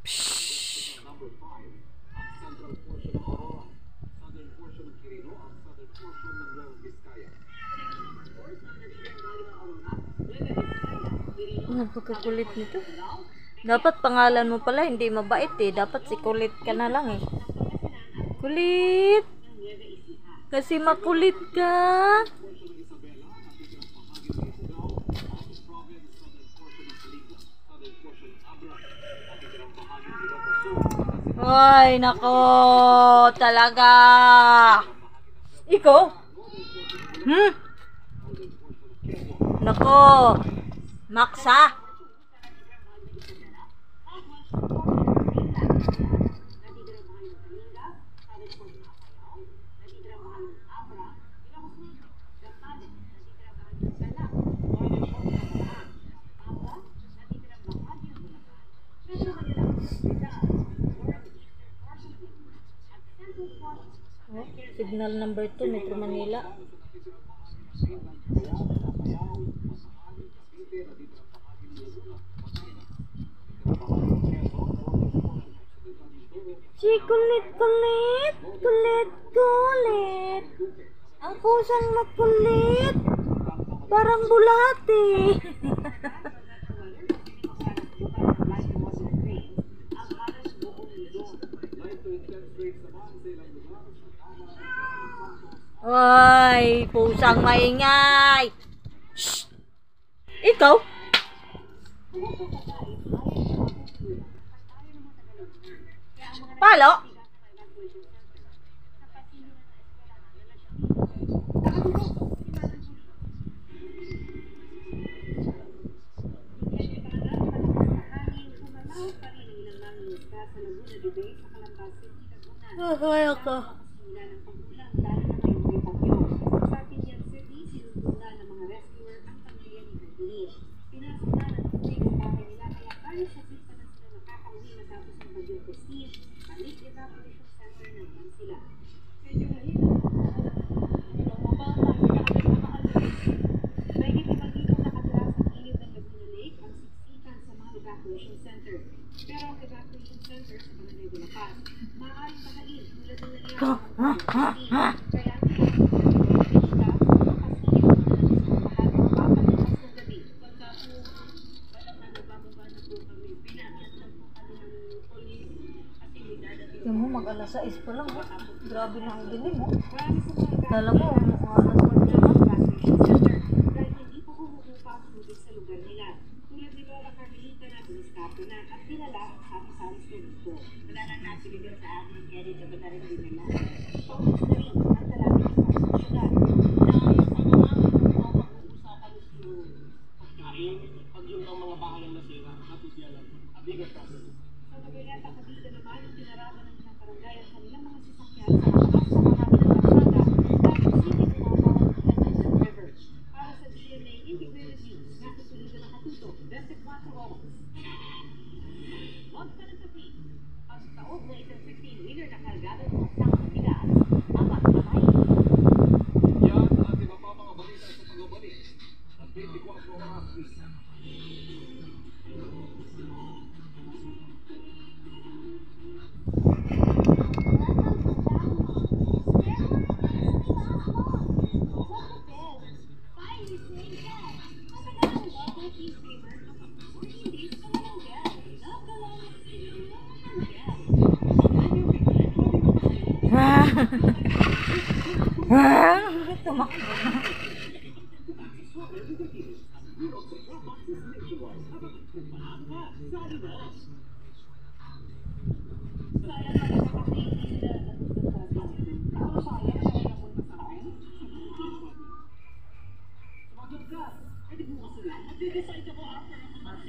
Psh. Napakakulit nito. Dapat pangalan mo pala hindi mabait eh. Dapat si kulit ka na lang eh. Kulit. Kasi makulit ka. Ay, nako. Talaga. Ikaw? Nako. Maksa. Oh, signal number 2, Metro Manila. Si kulit, kulit, kulit, kulit. Ang pusang makulit. Parang bulate. Ay, pusang maingay. Shh. Ikaw? Palo? Ay, ako. Tingnan mo, mag-alas 6 pa lang. Grabe na ang dilim. Kala mo, alas 8 na. Tumakbo.